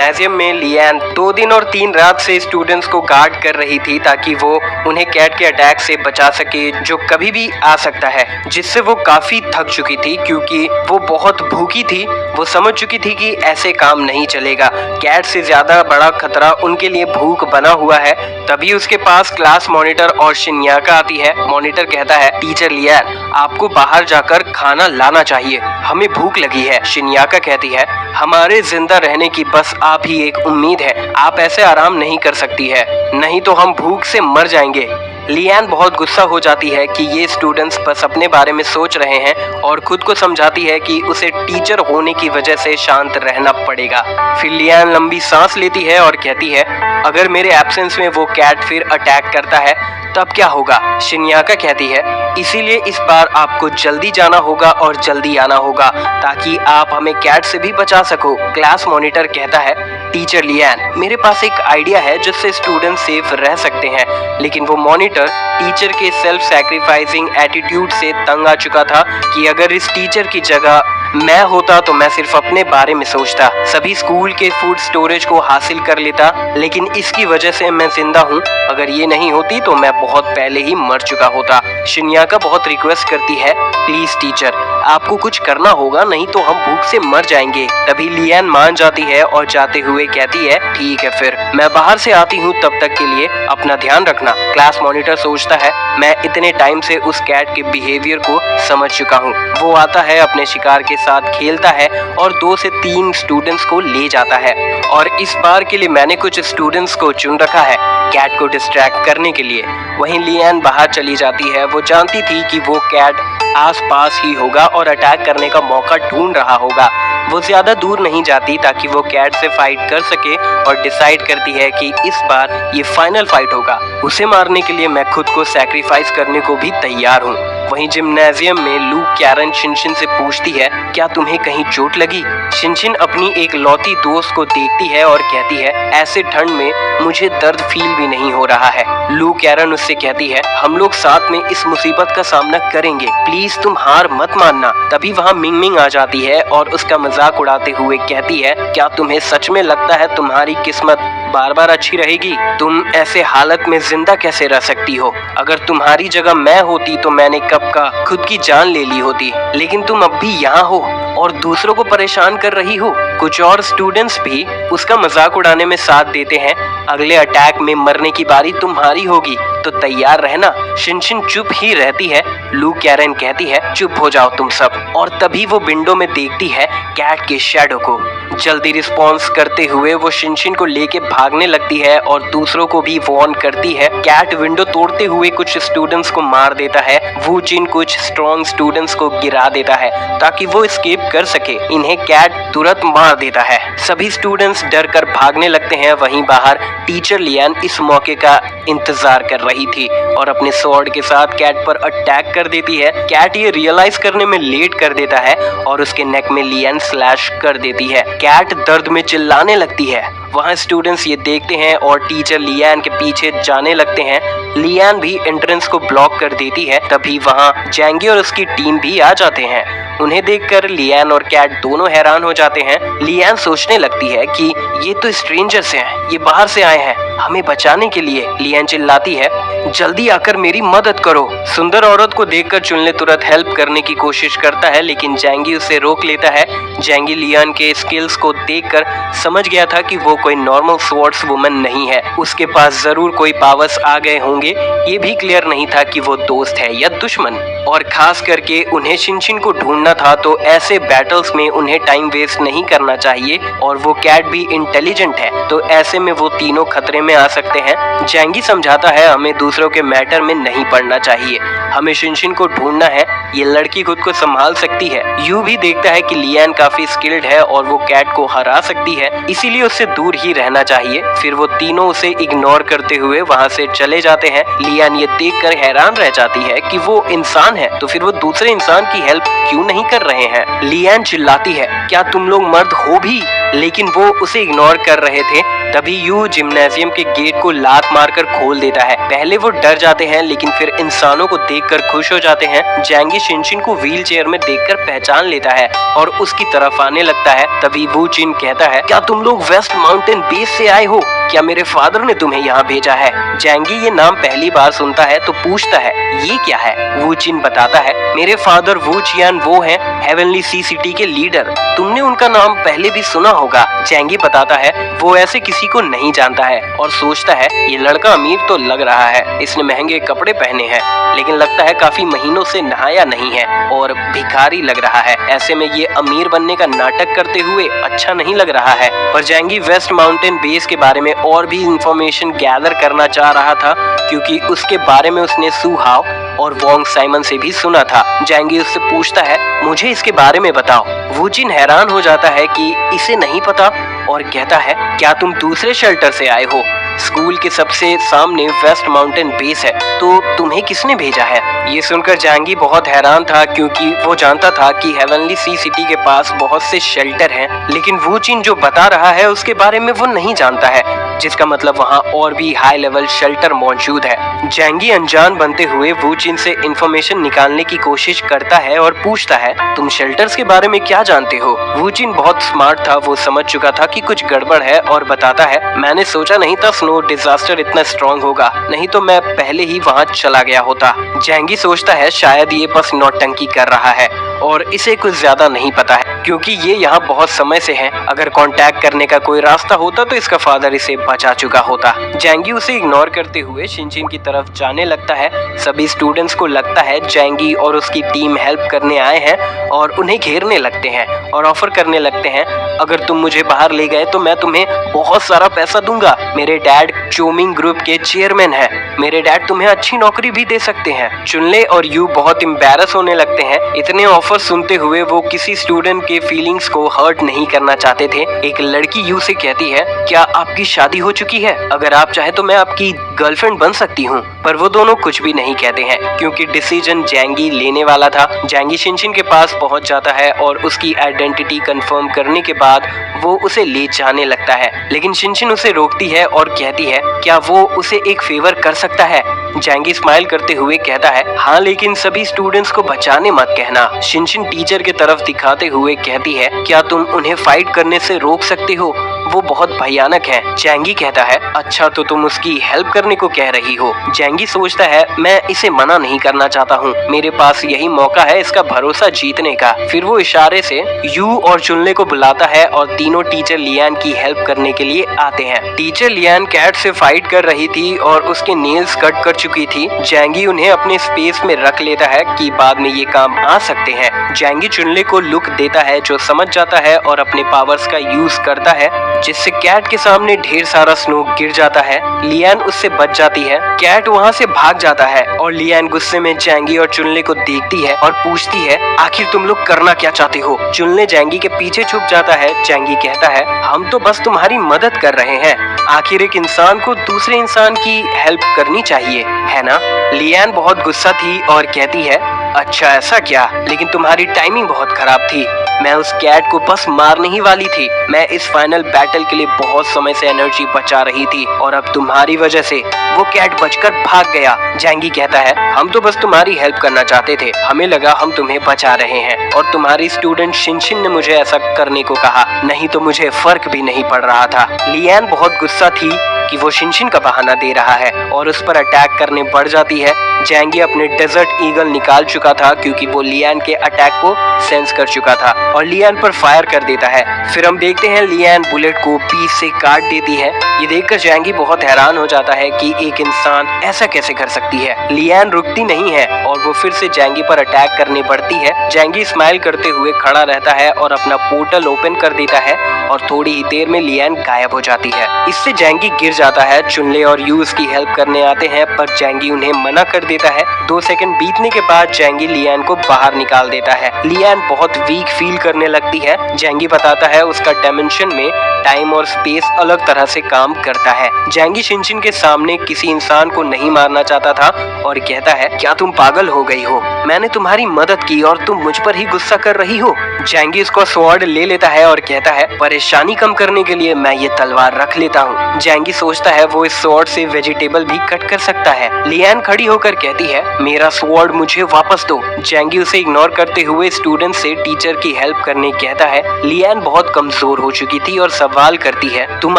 Gymnasium में Lian 2 दिन और 3 रात से स्टूडेंट्स को गार्ड कर रही थी ताकि वो उन्हें कैट के अटैक से बचा सके जो कभी भी आ सकता है, जिससे वो काफी थक चुकी थी क्योंकि वो बहुत भूखी थी। वो समझ चुकी थी कि ऐसे काम नहीं चलेगा, कैट से ज्यादा बड़ा खतरा उनके लिए भूख बना हुआ है। तभी उसके पास क्लास मॉनिटर और शिन्याका आती है। मॉनिटर कहता है, टीचर लियान आपको बाहर जाकर खाना लाना चाहिए, हमें भूख लगी है। शिन्याका कहती है, हमारे जिंदा रहने की बस आप ही एक उम्मीद है, आप ऐसे आराम नहीं कर सकती है, नहीं तो हम भूख से मर जाएंगे। लियान बहुत गुस्सा हो जाती है कि ये स्टूडेंट्स बस अपने बारे में सोच रहे हैं और खुद को समझाती है कि उसे टीचर होने की वजह से शांत रहना पड़ेगा। फिर लियान लंबी सांस लेती है और कहती है, अगर मेरे एब्सेंस में वो कैट फिर अटैक करता है तब क्या होगा? शिन्याका कहती है, इसीलिए इस बार आपको जल्दी जाना होगा और जल्दी आना होगा ताकि आप हमें कैट से भी बचा सको। क्लास मॉनिटर कहता है, टीचर लियान मेरे पास एक आइडिया है जिससे स्टूडेंट सेफ रह सकते हैं। लेकिन वो मॉनिटर टीचर के सेल्फ सैक्रिफाइसिंग एटीट्यूड से तंग आ चुका था कि अगर इस टीचर की जगह मैं होता तो मैं सिर्फ अपने बारे में सोचता, सभी स्कूल के फूड स्टोरेज को हासिल कर लेता, लेकिन इसकी वजह से मैं जिंदा हूँ। अगर ये नहीं होती तो मैं बहुत पहले ही मर चुका होता। शिन्याका बहुत रिक्वेस्ट करती है, प्लीज टीचर आपको कुछ करना होगा, नहीं तो हम भूख से मर जाएंगे। तभी लियान मान जाती है और जाते हुए कहती है, ठीक है फिर मैं बाहर से आती हूँ, तब तक के लिए अपना ध्यान रखना। क्लास मॉनिटर सोचता है, मैं इतने टाइम से उस कैट के बिहेवियर को समझ चुका हूँ। वो आता है, अपने शिकार के साथ खेलता है और 2 से 3 स्टूडेंट्स को ले जाता है। और इस बार के लिए मैंने कुछ स्टूडेंट्स को चुन रखा है कैट को डिस्ट्रैक्ट करने के लिए। वहीं लियान बाहर चली जाती है। वो जानती थी कि वो कैट आसपास ही होगा और अटैक करने का मौका ढूंढ रहा होगा। वो ज्यादा दूर नहीं जाती ताकि वो कैट से फाइट कर सके और डिसाइड करती है कि इस बार ये फाइनल फाइट होगा। उसे मारने के लिए मैं खुद को सैक्रिफाइस करने को भी तैयार हूँ। वहीं जिम्नाजियम में लू कैरन शिनशिन से पूछती है, क्या तुम्हें कहीं चोट लगी? शिनशिन अपनी एक लौती दोस्त को देखती है और कहती है, ऐसे ठंड में मुझे दर्द फील भी नहीं हो रहा है। लू कैरन उससे कहती है, हम लोग साथ में इस मुसीबत का सामना करेंगे, प्लीज तुम हार मत मानना। तभी वहाँ मिंग मिंग आ जाती है और उसका मजाक उड़ाते हुए कहती है, क्या तुम्हें सच में लगता है तुम्हारी किस्मत बार बार अच्छी रहेगी? तुम ऐसे हालत में जिंदा कैसे रह सकती हो? अगर तुम्हारी जगह मैं होती तो मैंने कब का खुद की जान ले ली होती, लेकिन तुम अब भी यहाँ हो और दूसरों को परेशान कर रही हो। कुछ और स्टूडेंट्स भी उसका मजाक उड़ाने में साथ देते हैं। अगले अटैक में मरने की बारी तुम्हारी होगी, तो तैयार रहना। शिनशिन चुप ही रहती है। लू कैरन कहती है, चुप हो जाओ तुम सब। और तभी वो विंडो में देखती है कैट के शैडो को। जल्दी रिस्पॉन्स करते हुए वो शिनशिन को लेके भागने लगती है और दूसरों को भी वार्न करती है। कैट विंडो तोड़ते हुए कुछ स्टूडेंट्स को मार देता है। वू जिन कुछ स्ट्रॉन्ग स्टूडेंट्स को गिरा देता है ताकि वो एस्केप कर सके। इन्हें कैट तुरंत मार देता है। सभी स्टूडेंट्स डर कर भागने लगते हैं। वहीं बाहर टीचर लियान इस मौके का इंतजार कर रही थी और अपने स्वॉर्ड के साथ कैट पर अटैक कर देती है। कैट ये रियलाइज करने में लेट कर देता है और उसके नेक में लियान स्लैश कर देती है। कैट दर्द में चिल्लाने लगती है। वहाँ स्टूडेंट्स ये देखते हैं और टीचर लियान के पीछे जाने लगते हैं। लियान भी एंट्रेंस को ब्लॉक कर देती है। तभी वहाँ जैंगी और उसकी टीम भी आ जाते हैं। उन्हें देखकर लियान और कैट दोनों हैरान हो जाते हैं। लियान सोचने लगती है कि ये तो स्ट्रेंजर्स हैं, ये बाहर से आए हैं हमें बचाने के लिए। लियान चिल्लाती है, जल्दी आकर मेरी मदद करो। सुंदर औरत को देखकर चुनले तुरंत हेल्प करने की कोशिश करता है, लेकिन जैंगी उसे रोक लेता है। जैंगी लियान के स्किल्स को देखकर समझ गया था कि वो कोई नॉर्मल स्वॉर्ड्स वुमन नहीं है, उसके पास जरूर कोई पावर्स आ गए होंगे। ये भी क्लियर नहीं था कि वो दोस्त है या दुश्मन। और खास करके उन्हें शिनशिन को ढूंढना था, तो ऐसे बैटल्स में उन्हें टाइम वेस्ट नहीं करना चाहिए। और वो कैट भी इंटेलिजेंट है, तो ऐसे में वो तीनों खतरे में आ सकते हैं। जैंगी समझाता है, हमें दूसरों के मैटर में नहीं पड़ना चाहिए, हमें शिनशिन को ढूंढना है, ये लड़की खुद को संभाल सकती है। यू भी देखता है कि लियान काफी स्किल्ड है और वो कैट को हरा सकती है, इसीलिए उससे दूर ही रहना चाहिए। फिर वो तीनों उसे इग्नोर करते हुए वहाँ से चले जाते हैं। लियान ये देखकर हैरान रह जाती है कि वो इंसान है, तो फिर वो दूसरे इंसान की हेल्प क्यों नहीं नहीं कर रहे हैं। लियान चिल्लाती है, क्या तुम लोग मर्द हो भी? लेकिन वो उसे इग्नोर कर रहे थे। तभी यू जिम्नाजियम के गेट को लात मारकर खोल देता है। पहले वो डर जाते हैं लेकिन फिर इंसानों को देखकर खुश हो जाते हैं। जैंगी शिनशिन को व्हील चेयर में देखकर पहचान लेता है और उसकी तरफ आने लगता है। तभी वू चिन कहता है, क्या तुम लोग वेस्ट माउंटेन बेस से आए हो? क्या मेरे फादर ने तुम्हें यहाँ भेजा है? जैंगी ये नाम पहली बार सुनता है तो पूछता है, ये क्या है? वू चिन बताता है, मेरे फादर वू चियान वो हैं हेवनली सी सिटी के लीडर। तुमने उनका नाम पहले भी सुना होगा। जैंगी बताता है, वो ऐसे किसी को नहीं जानता है और सोचता है ये लड़का अमीर तो लग रहा है, इसने महंगे कपड़े पहने हैं, लेकिन लगता है काफी महीनों से नहाया नहीं है और भिखारी लग रहा है। ऐसे में ये अमीर बनने का नाटक करते हुए अच्छा नहीं लग रहा है। पर जैंगी वेस्ट माउंटेन बेस के बारे में और भी इंफॉर्मेशन गैदर करना चाह रहा था क्योंकि उसके बारे में उसने सू हाओ और वोंग साइमन से भी सुना था। जैंगी उससे पूछता है, मुझे इसके बारे में बताओ। वू चिन हैरान हो जाता है कि इसे नहीं पता और कहता है, क्या तुम दूसरे शेल्टर से आए हो? स्कूल के सबसे सामने वेस्ट माउंटेन बेस है, तो तुम्हें किसने भेजा है? ये सुनकर जैंगी बहुत हैरान था क्योंकि वो जानता था कि हेवनली सी सिटी के पास बहुत से शेल्टर हैं, लेकिन वू चिन जो बता रहा है उसके बारे में वो नहीं जानता है, जिसका मतलब वहाँ और भी हाई लेवल शेल्टर मौजूद है। जैंगी अनजान बनते हुए वू चिन से इंफॉर्मेशन निकालने की कोशिश करता है और पूछता है, तुम शेल्टर्स के बारे में क्या जानते हो? वू चिन बहुत स्मार्ट था, वो समझ चुका था कि कुछ गड़बड़ है और बताता है, मैंने सोचा नहीं था स्नो डिजास्टर इतना स्ट्रॉन्ग होगा, नहीं तो मैं पहले ही वहाँ चला गया होता। जैंगी सोचता है शायद ये बस नौटंकी कर रहा है और इसे कुछ ज्यादा नहीं पता है क्योंकि ये यहाँ बहुत समय से है। अगर कांटेक्ट करने का कोई रास्ता होता तो इसका फादर इसे बचा चुका होता। जैंगी उसे इग्नोर करते हुए शिनशिन की तरफ जाने लगता है। सभी स्टूडेंट्स को लगता है जैंगी और उसकी टीम हेल्प करने आए हैं और उन्हें घेरने लगते हैं और ऑफर करने लगते हैं, अगर तुम मुझे बाहर ले गए तो मैं तुम्हें बहुत सारा पैसा दूंगा। मेरे डैड चोमिंग ग्रुप के चेयरमैन हैं, मेरे डैड तुम्हें अच्छी नौकरी भी दे सकते हैं। चुनले और यू बहुत एम्बैरस होने लगते हैं। इतने ऑफर सुनते हुए वो किसी स्टूडेंट के फीलिंग्स को हर्ट नहीं करना चाहते थे। एक लड़की यू से कहती है, क्या आपकी शादी हो चुकी है? अगर आप चाहे तो मैं आपकी गर्लफ्रेंड बन सकती हूँ। पर वो दोनों कुछ भी नहीं कहते हैं क्योंकि डिसीजन जैंगी लेने वाला था। जैंगी शिनशिन के पास पहुंच जाता है और उसकी आइडेंटिटी कंफर्म करने के बाद वो उसे ले जाने लगता है, लेकिन शिनशिन उसे रोकती है और कहती है, क्या वो उसे एक फेवर कर सकता है? जैंगी स्माइल करते हुए कहता है, हाँ, लेकिन सभी स्टूडेंट्स को बचाने मत कहना। शिनशिन टीचर की तरफ दिखाते हुए कहती है, क्या तुम उन्हें फाइट करने से रोक सकते हो? वो बहुत भयानक है। जैंगी कहता है, अच्छा तो तुम उसकी हेल्प करने को कह रही हो। जैंगी सोचता है, मैं इसे मना नहीं करना चाहता हूँ, मेरे पास यही मौका है इसका भरोसा जीतने का। फिर वो इशारे से यू और चुनले को बुलाता है और तीनों टीचर लियान की हेल्प करने के लिए आते हैं। टीचर लियान कैट से फाइट कर रही थी और उसके नेल्स कट कर चुकी थी। जैंगी उन्हें अपने स्पेस में रख लेता है कि बाद में ये काम आ सकते हैं। जैंगी चुनले को लुक देता है जो समझ जाता है और अपने पावर्स का यूज करता है, जिससे कैट के सामने ढेर सारा स्नो गिर जाता है। लियान उससे बच जाती है। कैट वहाँ से भाग जाता है और लियान गुस्से में जैंगी और चुनले को देखती है और पूछती है, आखिर तुम लोग करना क्या चाहते हो? चुनले जैंगी के पीछे छुप जाता है। जैंगी कहता है, हम तो बस तुम्हारी मदद कर रहे हैं, आखिर एक इंसान को दूसरे इंसान की हेल्प करनी चाहिए, है ना? लियान बहुत गुस्सा थी और कहती है, अच्छा ऐसा क्या, लेकिन तुम्हारी टाइमिंग बहुत खराब थी, मैं उस कैट को बस मारने ही वाली थी। मैं इस फाइनल बैटल के लिए बहुत समय से एनर्जी बचा रही थी और अब तुम्हारी वजह से वो कैट बचकर भाग गया। जैंगी कहता है, हम तो बस तुम्हारी हेल्प करना चाहते थे, हमें लगा हम तुम्हें बचा रहे हैं और तुम्हारी स्टूडेंट शिनशिन ने मुझे ऐसा करने को कहा, नहीं तो मुझे फर्क भी नहीं पड़ रहा था। लियान बहुत गुस्सा थी कि वो शिनशिन का बहाना दे रहा है और उस पर अटैक करने बढ़ जाती है। जैंगी अपने डेजर्ट ईगल निकाल चुका था क्योंकि वो लियान के अटैक को सेंस कर चुका था और लियान पर फायर कर देता है। फिर हम देखते हैं लियान बुलेट को पीस से काट देती है। ये देखकर जैंगी बहुत हैरान हो जाता है कि एक इंसान ऐसा कैसे कर सकती है। लियान रुकती नहीं है और वो फिर से जैंगी पर अटैक करने बढ़ती है। जैंगी स्माइल करते हुए खड़ा रहता है और अपना पोर्टल ओपन कर देता है और थोड़ी ही देर में लियान गायब हो जाती है। इससे जैंगी गिर जाता है। चुनले और यू उसकी हेल्प करने आते हैं पर जैंगी उन्हें मना कर देता है। 2 सेकंड बीतने के बाद जैंगी लियान को बाहर निकाल देता है। लियान बहुत वीक फील करने लगती है। जैंगी बताता है उसका डायमेंशन में टाइम और स्पेस अलग तरह से काम काम करता है। जैंगी शिनशिन के सामने किसी इंसान को नहीं मारना चाहता था और कहता है, क्या तुम पागल हो गई हो? मैंने तुम्हारी मदद की और तुम मुझ पर ही गुस्सा कर रही हो। जैंगी उसका स्वॉर्ड ले लेता है और कहता है, परेशानी कम करने के लिए मैं ये तलवार रख लेता हूँ। जैंगी सोचता है वो इस स्वॉर्ड से वेजिटेबल भी कट कर सकता है। लियान खड़ी होकर कहती है, मेरा स्वॉर्ड मुझे वापस दो। जैंगी उसे इग्नोर करते हुए स्टूडेंट से टीचर की हेल्प करने कहता है। लियान बहुत कमजोर हो चुकी थी और सवाल करती है, तुम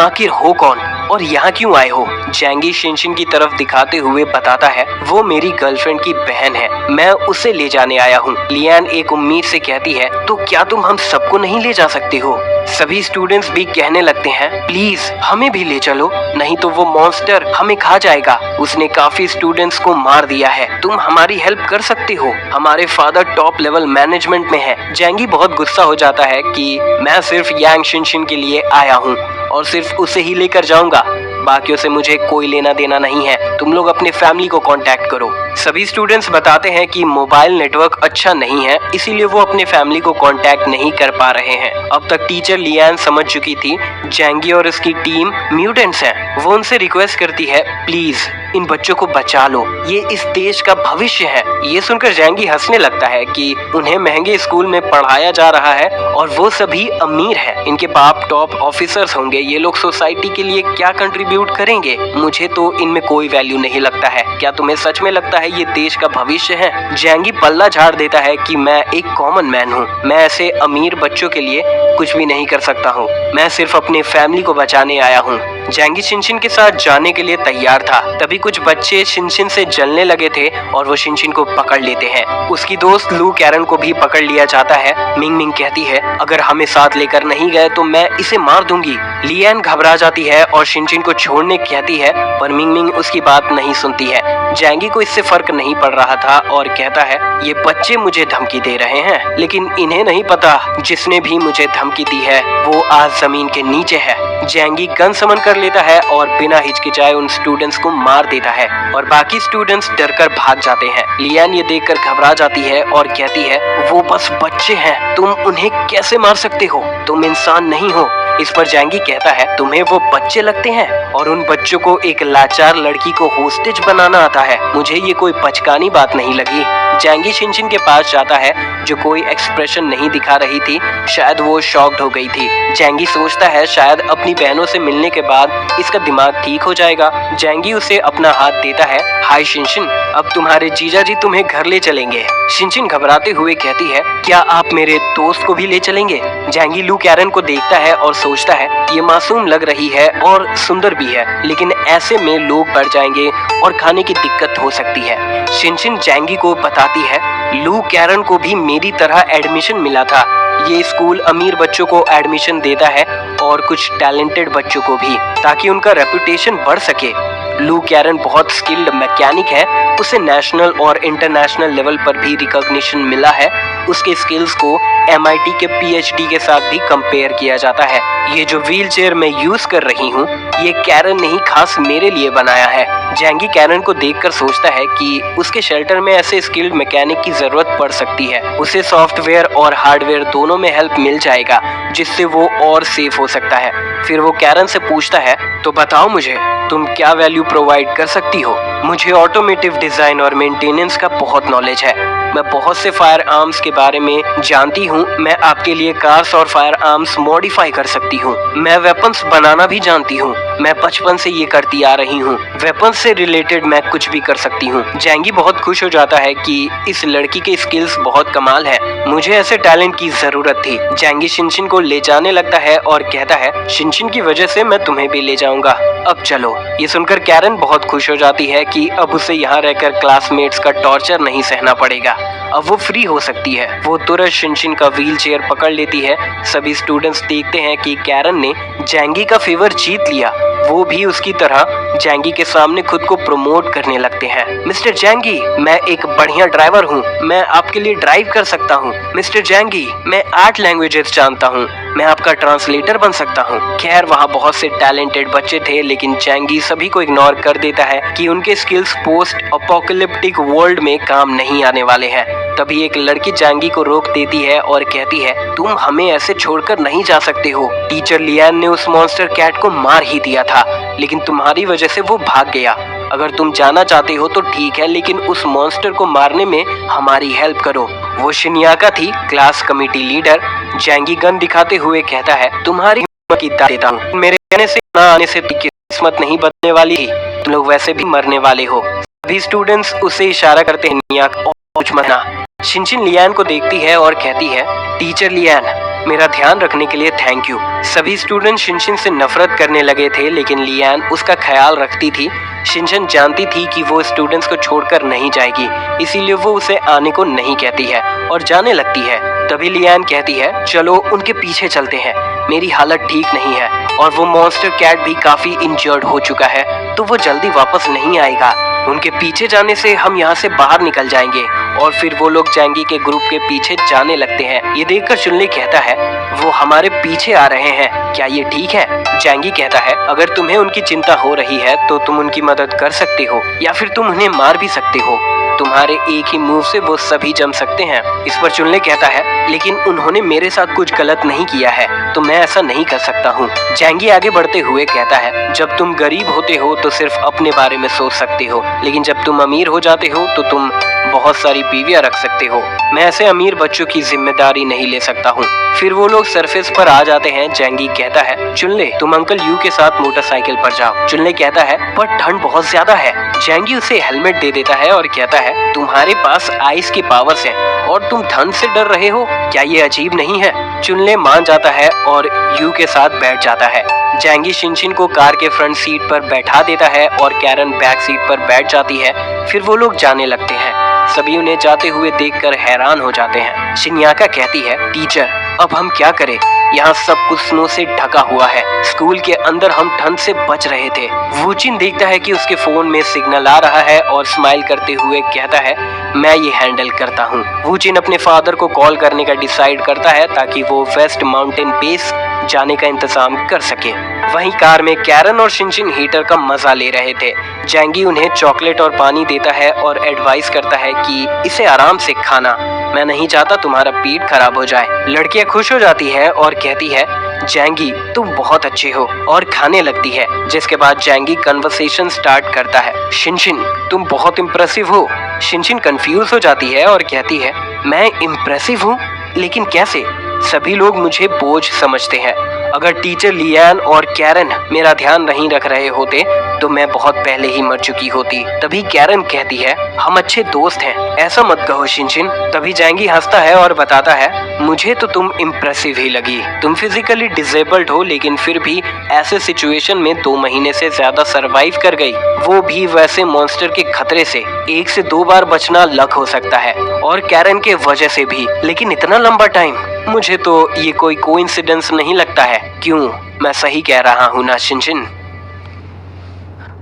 आखिर हो कौन और यहाँ क्यों आए हो? जैंगी शिनशिन की तरफ दिखाते हुए बताता है, वो मेरी गर्लफ्रेंड की बहन है, मैं उसे ले जाने आया हूँ। लियान एक उम्मीद से कहती है, तो क्या तुम हम सबको नहीं ले जा सकते हो? सभी स्टूडेंट्स भी कहने लगते हैं, प्लीज हमें भी ले चलो, नहीं तो वो मॉन्स्टर हमें खा जाएगा। उसने काफी स्टूडेंट्स को मार दिया है, तुम हमारी हेल्प कर सकते हो, हमारे फादर टॉप लेवल मैनेजमेंट में है। जैंगी बहुत गुस्सा हो जाता है कि मैं सिर्फ यांग शिनशिन के लिए आया हूँ और सिर्फ उसे ही लेकर जाऊंगा, बाकियों से मुझे कोई लेना देना नहीं है, तुम लोग अपने फैमिली को कांटेक्ट करो। सभी स्टूडेंट्स बताते हैं कि मोबाइल नेटवर्क अच्छा नहीं है, इसीलिए वो अपने फैमिली को कांटेक्ट नहीं कर पा रहे हैं। अब तक टीचर लियान समझ चुकी थी जैंगी और उसकी टीम म्यूटेंट्स हैं। वो उनसे रिक्वेस्ट करती है, प्लीज इन बच्चों को बचा लो, ये इस देश का भविष्य है। ये सुनकर जैंगी हंसने लगता है कि उन्हें महंगे स्कूल में पढ़ाया जा रहा है और वो सभी अमीर हैं, इनके बाप टॉप ऑफिसर्स होंगे, ये लोग सोसाइटी के लिए क्या कंट्रीब्यूट करेंगे? मुझे तो इनमें कोई वैल्यू नहीं लगता है। क्या तुम्हें सच में लगता है ये देश का भविष्य है? जैंगी पल्ला झाड़ देता है कि मैं एक कॉमन मैन हूँ, मैं ऐसे अमीर बच्चों के लिए कुछ भी नहीं कर सकता हूँ, मैं सिर्फ अपने फैमिली को बचाने आया हूँ। जैंगी शिनशिन के साथ जाने के लिए तैयार था, तभी कुछ बच्चे शिनशिन से जलने लगे थे और वो शिनशिन को पकड़ लेते हैं। उसकी दोस्त लू कैरन को भी पकड़ लिया जाता है। मिंग मिंग कहती है, अगर हमें साथ लेकर नहीं गए तो मैं इसे मार दूंगी। लियान घबरा जाती है और शिनशिन को छोड़ने कहती है, पर मिंग मिंग उसकी बात नहीं सुनती है। जैंगी को इससे फर्क नहीं पड़ रहा था और कहता है, ये बच्चे मुझे धमकी दे रहे हैं, लेकिन इन्हें नहीं पता जिसने भी मुझे धमकी दी है वो आज जमीन के नीचे है। जैंगी गन समन कर लेता है और बिना हिचकिचाए उन स्टूडेंट्स को मार देता है और बाकी स्टूडेंट्स डरकर भाग जाते हैं। लियान ये देखकर घबरा जाती है और कहती है, वो बस बच्चे हैं, तुम उन्हें कैसे मार सकते हो? तुम इंसान नहीं हो। इस पर जैंगी कहता है, तुम्हें वो बच्चे लगते हैं और उन बच्चों को एक लाचार लड़की को होस्टेज बनाना आता है, मुझे ये कोई बचकानी बात नहीं लगी। जैंगी शिनशिन के पास जाता है जो कोई एक्सप्रेशन नहीं दिखा रही थी, शायद वो शॉक्ड हो गई थी। जैंगी सोचता है शायद अपनी बहनों से मिलने के बाद इसका दिमाग ठीक हो जाएगा। जैंगी उसे अपना हाथ देता है, हाय शिनशिन, अब तुम्हारे जीजा जी तुम्हें घर ले चलेंगे। शिनशिन घबराते हुए कहती है, क्या आप मेरे दोस्त को भी ले चलेंगे? जैंगी लू कैरन को देखता है और सोचता है ये मासूम लग रही है और सुंदर भी है, लेकिन ऐसे में लोग बढ़ जाएंगे और खाने की दिक्कत हो सकती है। शिनशिन जैंगी को बताती है, लू कैरन को भी मेरी तरह एडमिशन मिला था, ये स्कूल अमीर बच्चों को एडमिशन देता है और कुछ टैलेंटेड बच्चों को भी, ताकि उनका रेपुटेशन बढ़ सके। लू कैरन बहुत स्किल्ड मैकेनिक है, उसे नेशनल और इंटरनेशनल लेवल पर भी रिकॉग्निशन मिला है। उसके स्किल्स को MIT के PhD के साथ भी कंपेयर किया जाता है। ये जो व्हील चेयर मैं यूज कर रही हूँ ये कैरन ने ही खास मेरे लिए बनाया है। जैंगी कैरन को देखकर सोचता है कि उसके शेल्टर में ऐसे स्किल्ड मैकेनिक की जरूरत पड़ सकती है। उसे सॉफ्टवेयर और हार्डवेयर दोनों में हेल्प मिल जाएगा, जिससे वो और सेफ हो सकता है। फिर वो कैरन से पूछता है, तो बताओ मुझे तुम क्या वैल्यू प्रोवाइड कर सकती हो? मुझे ऑटोमेटिव डिजाइन और मेंटेनेंस का बहुत नॉलेज है, मैं बहुत से फायर आर्म्स के बारे में जानती हूँ, मैं आपके लिए कार्स और फायर आर्म्स मॉडिफाई कर सकती हूँ, मैं वेपन्स बनाना भी जानती हूँ, मैं बचपन से ये करती आ रही हूँ, वेपन्स से रिलेटेड मैं कुछ भी कर सकती हूँ। जैंगी बहुत खुश हो जाता है कि इस लड़की के स्किल्स बहुत कमाल है, मुझे ऐसे टैलेंट की जरूरत थी। जैंगी शिनशिन को ले जाने लगता है और कहता है, शिनशिन की वजह से मैं तुम्हें भी ले जाऊंगा, अब चलो। ये सुनकर कैरन बहुत खुश हो जाती है कि अब उसे यहाँ रहकर क्लासमेट्स का टॉर्चर नहीं सहना पड़ेगा, अब वो फ्री हो सकती है। वो तुरंत शिनशिन का व्हील चेयर पकड़ लेती है। सभी स्टूडेंट्स देखते हैं कि कैरन ने जैंगी का फेवर जीत लिया, वो भी उसकी तरह जैंगी के सामने खुद को प्रमोट करने लगते हैं। मिस्टर जैंगी, मैं एक बढ़िया ड्राइवर हूँ, मैं आपके लिए ड्राइव कर सकता हूँ। मिस्टर जैंगी, मैं 8 लैंग्वेजेस जानता हूँ, मैं आपका ट्रांसलेटर बन सकता हूँ। खैर वहाँ बहुत से टैलेंटेड बच्चे थे, लेकिन जैंगी सभी को इग्नोर कर देता है कि उनके स्किल्स पोस्ट अपोकलिप्टिक वर्ल्ड में काम नहीं आने वाले हैं। तभी एक लड़की जैंगी को रोक देती है और कहती है, तुम हमें ऐसे छोड़कर नहीं जा सकते हो। टीचर लियान ने उस मॉन्स्टर कैट को मार ही दिया था, लेकिन तुम्हारी वजह से वो भाग गया। अगर तुम जाना चाहते हो तो ठीक है, लेकिन उस मॉन्स्टर को मारने में हमारी हेल्प करो। वो शिन्याका थी, क्लास कमेटी लीडर। जैंगी गन दिखाते हुए कहता है, तुम्हारी हिम्मत की दाद देता हूँ। मेरे कहने से ना आने से किस्मत नहीं बदलने वाली थी, तुम लोग वैसे भी मरने वाले हो। सभी स्टूडेंट्स उसे इशारा करते हैं, नियाका और कुछ मना। शिनशिन लियान को देखती है और कहती है, टीचर लियान, मेरा ध्यान रखने के लिए थैंक यू। सभी स्टूडेंट शिनशिन से नफरत करने लगे थे, लेकिन लियान उसका ख्याल रखती थी। शिनशिन जानती थी कि वो स्टूडेंट्स को छोड़कर नहीं जाएगी, इसीलिए वो उसे आने को नहीं कहती है और जाने लगती है। तभी लियान कहती है, चलो उनके पीछे चलते हैं, मेरी हालत ठीक नहीं है और वो मॉन्स्टर कैट भी काफी इंजर्ड हो चुका है, तो वो जल्दी वापस नहीं आएगा। उनके पीछे जाने से हम यहाँ से बाहर निकल जाएंगे। और फिर वो लोग जैंगी के ग्रुप के पीछे जाने लगते हैं। ये देखकर चुनली कहता है, वो हमारे पीछे आ रहे हैं, क्या ये ठीक है? जैंगी कहता है, अगर तुम्हें उनकी चिंता हो रही है तो तुम उनकी मदद कर सकते हो या फिर तुम उन्हें मार भी सकते हो। तुम्हारे एक ही मूव से वो सभी जम सकते हैं। इस पर चुनले कहता है, लेकिन उन्होंने मेरे साथ कुछ गलत नहीं किया है, तो मैं ऐसा नहीं कर सकता हूँ। जैंगी आगे बढ़ते हुए कहता है, जब तुम गरीब होते हो तो सिर्फ अपने बारे में सोच सकते हो, लेकिन जब तुम अमीर हो जाते हो तो तुम बहुत सारी बीवियां रख सकते हो। मैं ऐसे अमीर बच्चों की जिम्मेदारी नहीं ले सकता हूँ। फिर वो लोग सरफेस पर आ जाते हैं। जैंगी कहता है, चुनले, तुम अंकल यू के साथ मोटरसाइकिल पर जाओ। चुनले कहता है, पर ठंड बहुत ज्यादा है। जैंगी उसे हेलमेट दे देता है और कहता है, तुम्हारे पास आइस की पावर्स है और तुम ठंड से डर रहे हो, क्या ये अजीब नहीं है? चुनले मान जाता है और यू के साथ बैठ जाता है। जैंगी शिनशिन को कार के फ्रंट सीट पर बैठा देता है और कैरन बैक सीट पर बैठ जाती है। फिर वो लोग जाने लगते हैं। सभी उन्हें जाते हुए देखकर हैरान हो जाते हैं। शिन्याका कहती है, टीचर, अब हम क्या करें? यहाँ सब कुछ स्नो से ढका हुआ है। स्कूल के अंदर हम ठंड से बच रहे थे। वूचिन देखता है कि उसके फोन में सिग्नल आ रहा है और स्माइल करते हुए कहता है, मैं ये हैंडल करता हूँ। वूचिन अपने फादर को कॉल करने का डिसाइड करता है ताकि वो वेस्ट माउंटेन बेस जाने का इंतजाम कर सके। वहीं कार में कैरन और शिनशिन हीटर का मजा ले रहे थे। जैंगी उन्हें चॉकलेट और पानी देता है और एडवाइस करता है कि इसे आराम से खाना, मैं नहीं चाहता तुम्हारा पेट खराब हो जाए। लड़कियां खुश हो जाती है और कहती है, जैंगी तुम बहुत अच्छे हो, और खाने लगती है। जिसके बाद जैंगी कन्वर्सेशन स्टार्ट करता है, शिनशिन तुम बहुत इम्प्रेसिव हो। शिनशिन कंफ्यूज हो जाती है और कहती है, मैं इम्प्रेसिव हूँ, लेकिन कैसे? सभी लोग मुझे बोझ समझते हैं। अगर टीचर लियान और कैरन मेरा ध्यान नहीं रख रहे होते तो मैं बहुत पहले ही मर चुकी होती। तभी कैरन कहती है, हम अच्छे दोस्त हैं, ऐसा मत कहो शिनशिन। तभी जैंगी हंसता है और बताता है, मुझे तो तुम इम्प्रेसिव ही लगी। तुम फिजिकली डिसेबल्ड हो, लेकिन फिर भी ऐसे सिचुएशन में 2 महीने से ज्यादा सरवाइव कर गई, वो भी वैसे मॉन्स्टर के खतरे से। 1 से 2 बार बचना लक हो सकता है, और कैरन के वजह से भी, लेकिन इतना लंबा टाइम, मुझे तो ये कोई कोइंसिडेंस नहीं लगता है। क्यों, मैं सही कह रहा हूँ ना शिनशिन?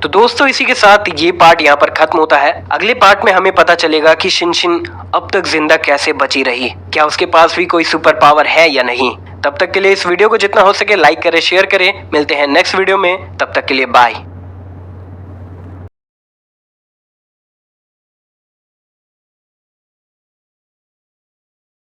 तो दोस्तों, इसी के साथ ये पार्ट यहाँ पर खत्म होता है। अगले पार्ट में हमें पता चलेगा कि शिनशिन अब तक जिंदा कैसे बची रही, क्या उसके पास भी कोई सुपर पावर है या नहीं। तब तक के लिए इस वीडियो को जितना हो सके लाइक करें, शेयर करें। मिलते हैं नेक्स्ट वीडियो में, तब तक के लिए बाय।